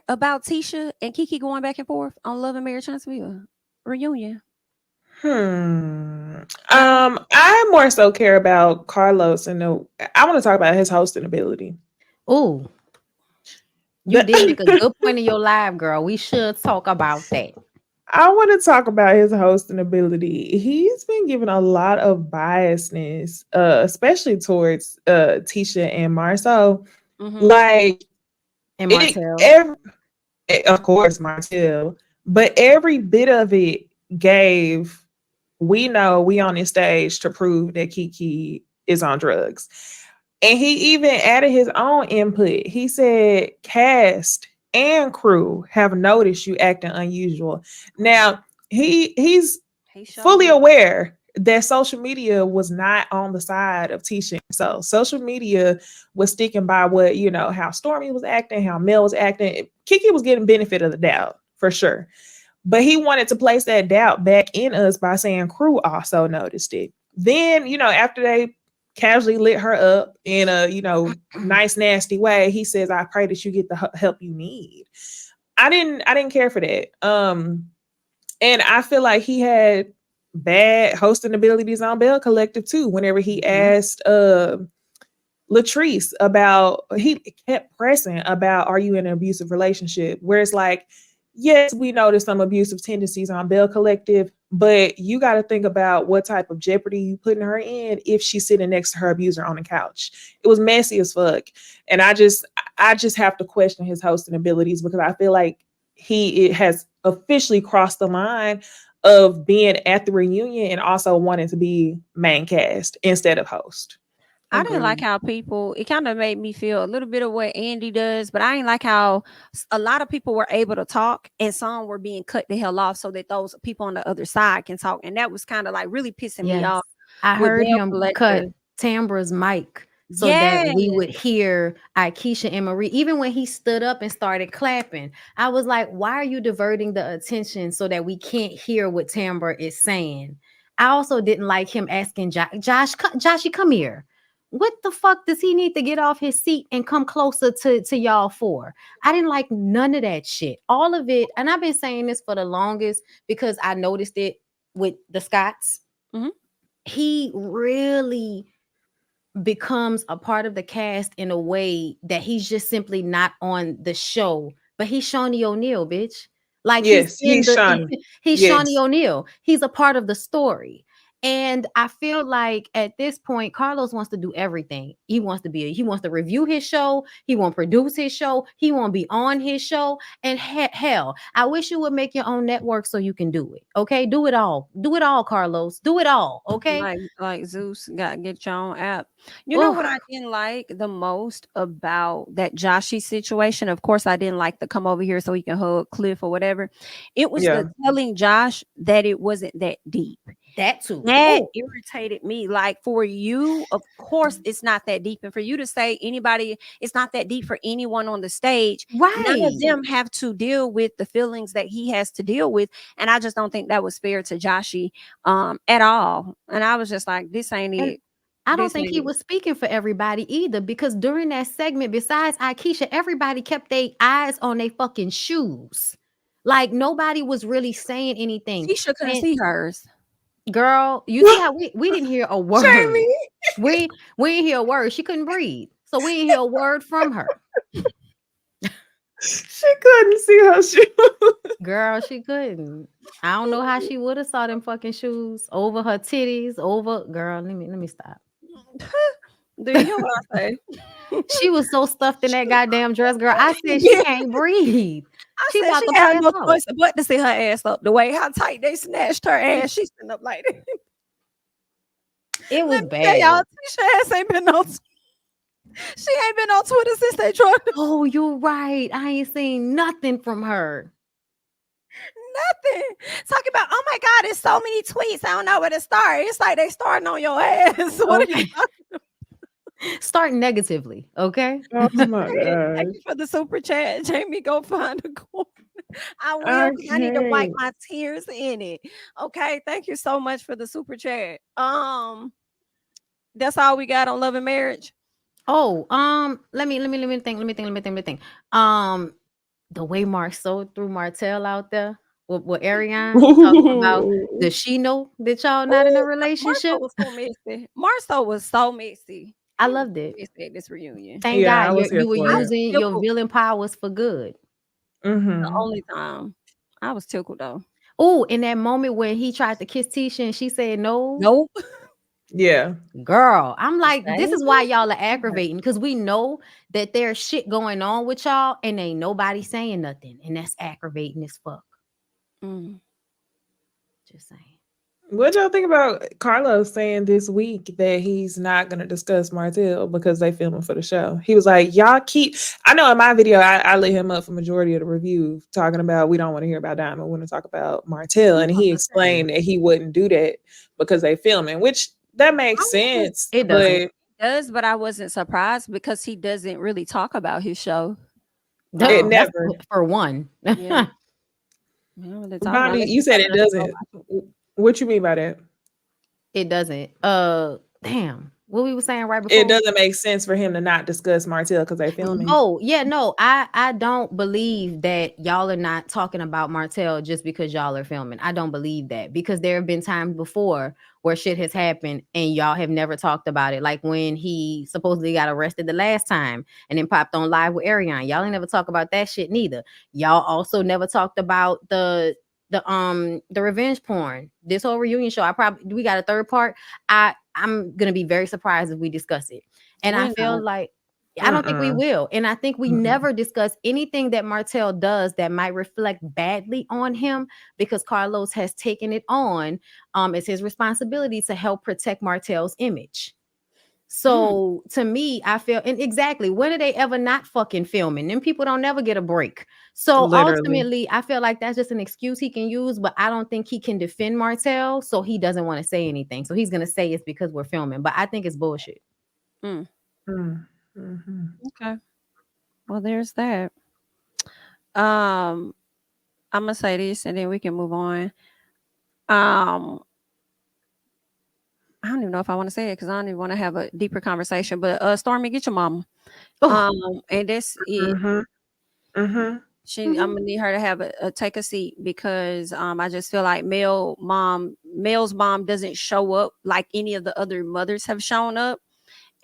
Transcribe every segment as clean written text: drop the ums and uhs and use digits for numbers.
about Tisha and Kiki going back and forth on Love and Marriage Huntsville reunion? I more so care about Carlos and I want to talk about his hosting ability. Oh, you did make a The, good point in your live, girl. We should talk about that. I want to talk about his hosting ability. He's been given a lot of biasness, especially towards Tisha and Marcel. Mm-hmm. Like And it, Martel. every, of course, Martell, but every bit of it gave. We know we on this stage to prove that Kiki is on drugs. And he even added his own input. He said, cast and crew have noticed you acting unusual. Now, he's He showed fully up. aware that social media was not on the side of Tisha. So social media was sticking by what, how Stormy was acting, how Mel was acting. Kiki was getting benefit of the doubt for sure. But he wanted to place that doubt back in us by saying crew also noticed it. Then, after they casually lit her up in a, nice, nasty way, he says, I pray that you get the help you need. I didn't care for that. And I feel like he had bad hosting abilities on Belle Collective too. Whenever he asked Latrice about, he kept pressing about, are you in an abusive relationship? Where it's like, yes, we noticed some abusive tendencies on Belle Collective, but you got to think about what type of jeopardy you putting her in if she's sitting next to her abuser on the couch. It was messy as fuck. And I just have to question his hosting abilities because I feel like it has officially crossed the line of being at the reunion and also wanting to be main cast instead of host. I didn't like Agreed. how people, it kind of made me feel a little bit of what Andy does, but I didn't like how a lot of people were able to talk and some were being cut the hell off so that those people on the other side can talk. And that was kind of like really pissing me Yes. off I with heard Bell him cut Collective. Tambra's mic so that Yeah. we would hear Aikisha and Marie. Even when he stood up and started clapping, I was like, why are you diverting the attention so that we can't hear what Tambra is saying? I also didn't like him asking Joshy, come here. What the fuck does he need to get off his seat and come closer to y'all for? I didn't like none of that shit. All of it. And I've been saying this for the longest because I noticed it with the Scots. Hmm. He really becomes a part of the cast in a way that he's just simply not on the show, but he's Shawnee O'Neal, bitch. Like he's Yes, in he's the Shawnee. he's Shawnee Yes. O'Neal. He's a part of the story. And I feel like at this point, Carlos wants to do everything. He wants to review his show. He wants to produce his show. He wants to be on his show. And hell, I wish you would make your own network so you can do it. Okay, do it all. Do it all, Carlos. Do it all. Okay. Like Zeus got to get your own app. You know what Oh, I didn't like the most about that Joshy situation? Of course, I didn't like the come over here so he can hug Cliff or whatever. It was the Yeah. telling Josh that it wasn't that deep. that too. That Oh, irritated me. Like for you, of course, it's not that deep. And for you to say anybody, it's not that deep for anyone on the stage. None of right. them have to deal with the feelings that he has to deal with. And I just don't think that was fair to Joshy at all. And I was just like, this ain't And it. I don't This think ain't he it. was speaking for everybody either because during that segment, besides Aikisha, everybody kept their eyes on their fucking shoes. Like nobody was really saying anything. Tisha couldn't And see hers. girl, you see how we didn't hear a word. Jamie. We didn't hear a word. She couldn't breathe. So we didn't hear a word from her. She couldn't see her shoes. Girl, she couldn't. I don't know how she would have saw them fucking shoes over her titties, over girl. Let me stop. Do you hear what I say? She was so stuffed in that goddamn dress, girl. I said she Yeah. can't breathe. I She said about she to had pass no out. choice but to see her ass up. The way how tight they snatched her ass, she's sitting up like that. It Let was me tell bad. y'all, Tisha ass ain't been on. She ain't been on Twitter since they tried Oh, you're right. I ain't seen nothing from her. nothing. Talking about, oh my God, it's so many tweets. I don't know where to start. It's like they starting on your ass. What are you Okay. Start negatively. Okay. Oh my saying? Thank gosh. you for the super chat. Jamie, go find a corner. I will I because I need to wipe can't. my tears in it. Okay. Thank you so much for the super chat. That's all we got on love and marriage. Oh, let me think. Um, the way Marceau threw Martel out there with Ariane talking about, does she know that y'all not in a relationship? Marcel was so messy. Marcel was so messy. I He was loved so it. messy at this reunion. Thank Yeah, I God was here you were for it. using your Tickled. villain powers for good. The Mm-hmm. only time I was tickled though. Oh, in that moment when he tried to kiss Tisha and she said no. Nope. Yeah. Girl, I'm like, this Baby. is why y'all are aggravating, because we know that there's shit going on with y'all and ain't nobody saying nothing. And that's aggravating as fuck. Mm. Just saying. What y'all think about Carlos saying this week that he's not going to discuss Martel because they filming for the show? He was like, y'all keep, I know in my video, I lit him up for majority of the review talking about, we don't want to hear about Diamond, we want to talk about Martel. And he explained that he wouldn't do that because they filming, which that makes sense. It doesn't. It does, but I wasn't surprised because he doesn't really talk about his show. It That's never. for one. Yeah. Bondi, you said it doesn't. What you mean by that? It doesn't. Damn. What we were saying right before. It doesn't make sense for him to not discuss Martel because they filming. Oh, yeah, no. I don't believe that y'all are not talking about Martel just because y'all are filming. I don't believe that, because there have been times before where shit has happened and y'all have never talked about it. Like when he supposedly got arrested the last time and then popped on live with Ariane. Y'all ain't never talk about that shit neither. Y'all also never talked about the revenge porn. This whole reunion show, we got a third part. I'm gonna be very surprised if we discuss it. And I feel like I don't think we will. And I think we never discuss anything that Martel does that might reflect badly on him, because Carlos has taken it on as his responsibility to help protect Martel's image. So to me, I feel, and exactly, when are they ever not fucking filming? Them people don't never get a break. So ultimately, I feel like that's just an excuse he can use, but I don't think he can defend Martel. So he doesn't want to say anything. So he's going to say it's because we're filming, but I think it's bullshit. Okay. Well, there's that. I'm gonna say this and then we can move on. I don't even know if I want to say it because I don't even want to have a deeper conversation. But Stormy, get your mama. And that's it. I'm gonna need her to have take a seat, because I just feel like Mel's mom doesn't show up like any of the other mothers have shown up.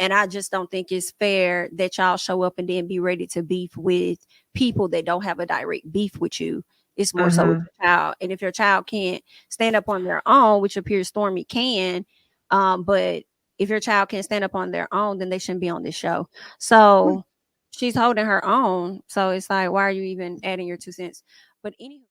And I just don't think it's fair that y'all show up and then be ready to beef with people that don't have a direct beef with you. It's more so with your child. And if your child can't stand up on their own, which appears Stormy can, but if your child can't stand up on their own, then they shouldn't be on this show. So she's holding her own. So it's like, why are you even adding your 2 cents? But anyway.